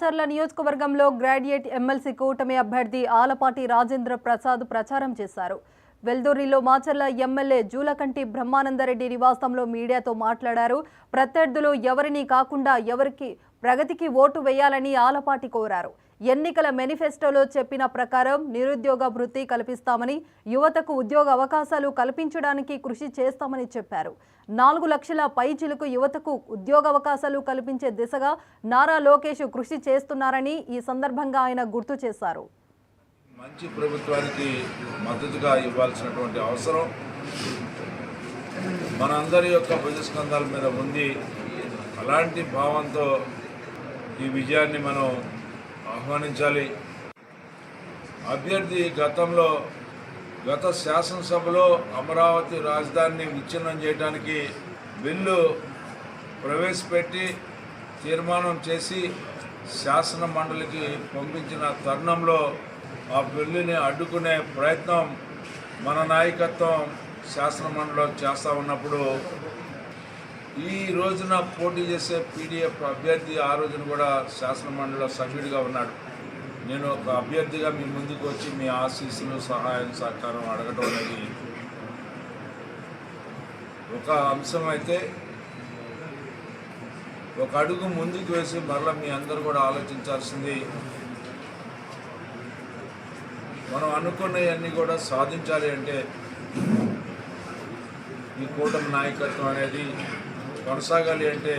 మాచర్ల నియోజకవర్గంలో graduate MLC కూటమి అభ్యర్థి ఆలపాటి రాజేంద్ర ప్రసాద్ ప్రచారం చేశారు. వెల్దుర్తిలో మాచర్ల ఎమ్మెల్యే జూలకంటి బ్రహ్మానందరెడ్డి నివాసంలో మీడియాతో మాట్లాడారు. ప్రత్యర్థులు ఎవరిని కాకుండా ఎవరికి ప్రగతికి ఓటు వేయాలని ఆలపాటి కోరారు. ఎన్నికల మేనిఫెస్టోలో చెప్పిన ప్రకారం నిరుద్యోగ భృతి కల్పిస్తామని, యువతకు ఉద్యోగ అవకాశాలు కల్పించడానికి కృషి చేస్తామని చెప్పారు. 4 లక్షల పైచిలుకు యువతకు ఉద్యోగ అవకాశాలు కల్పించే దిశగా నారా లోకేష్ కృషి చేస్తున్నారని ఈ సందర్భంగా ఆయన గుర్తు చేశారు. మంచి ప్రభుత్వానికి మద్దతుగా ఇవ్వాల్సినటువంటి అవసరం మనందరి యొక్క భుజస్కంధాల మీద ఉంది. అలాంటి భావంతో ఈ విజయాన్ని మనం ఆహ్వానించాలి. అభ్యర్థి గత శాసనసభలో అమరావతి రాజధానిని విచ్ఛిన్నం చేయడానికి బిల్లు ప్రవేశపెట్టి తీర్మానం చేసి శాసన మండలికి పంపించిన తరుణంలో ఆ బిల్లుని అడ్డుకునే ప్రయత్నం మన నాయకత్వం శాసన మండలిలో చేస్తూ ఉన్నప్పుడు ఈ రోజున పోటీ చేసే పీడీఎఫ్ అభ్యర్థి ఆ రోజున కూడా శాసన మండలిలో సభ్యుడిగా ఉన్నాడు. నేను ఒక అభ్యర్థిగా మీ ముందుకు వచ్చి మీ ఆశీస్సులు, సహాయం, సహకారం అడగటం అనేది ఒక అంశం అయితే, ఒక అడుగు ముందుకు వేసి మరలా మీ అందరూ కూడా ఆలోచించాల్సింది, మనం అనుకున్నవన్నీ కూడా సాధించాలి అంటే ఈ కూటమి నాయకత్వం అనేది కొనసాగాలి అంటే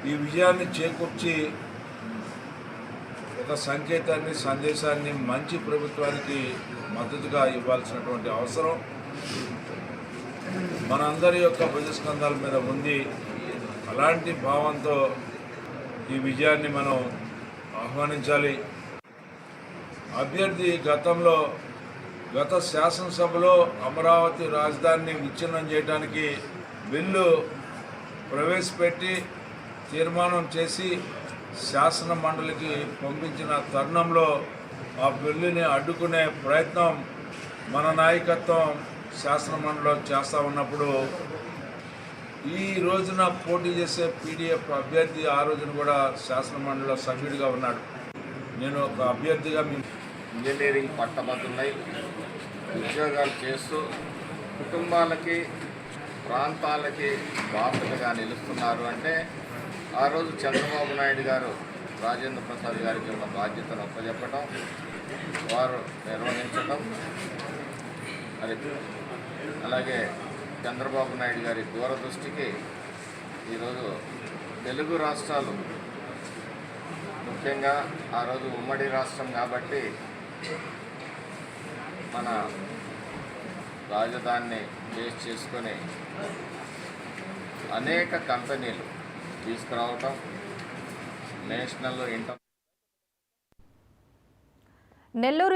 ఈ విజయాన్ని చేకూర్చి ఒక సంకేతాన్ని, సందేశాన్ని మంచి ప్రభుత్వానికి మద్దతుగా ఇవ్వాల్సినటువంటి అవసరం మనందరి యొక్క భుజస్కంధాల మీద ఉంది. అలాంటి భావంతో ఈ విజయాన్ని మనం ఆహ్వానించాలి. అభ్యర్థి గత శాసనసభలో అమరావతి రాజధానిని విచ్ఛిన్నం చేయడానికి బిల్లు ప్రవేశపెట్టి తీర్మానం చేసి శాసన మండలికి పంపించిన తరుణంలో ఆ బిల్లుని అడ్డుకునే ప్రయత్నం మన నాయకత్వం శాసన మండలిలో చేస్తూ ఉన్నప్పుడు ఈ రోజున పోటీ చేసే పీడీఎఫ్ అభ్యర్థి ఆ రోజున కూడా శాసన మండలిలో సభ్యుడిగా ఉన్నాడు. నేను ఒక అభ్యర్థిగా మీ ఇంజనీరింగ్ పట్టభద్రులై ఉద్యోగాలు చేస్తూ కుటుంబాలకి, ప్రాంతాలకి బాధ్యతగా నిలుస్తున్నారు అంటే ఆ రోజు చంద్రబాబు నాయుడు గారు రాజేంద్ర ప్రసాద్ గారికి ఉన్న బాధ్యతను అప్పచెప్పడం, వారు నిర్వహించడం, అది అలాగే చంద్రబాబు నాయుడు గారి దూరదృష్టికి ఈరోజు తెలుగు రాష్ట్రాలు, ముఖ్యంగా ఆ రోజు ఉమ్మడి రాష్ట్రం కాబట్టి మన రాజధానిని బేస్ చేసుకొని అనేక కంపెనీలు తీసుకురావటం, నేషనల్ ఇంటర్ నెల్లూరు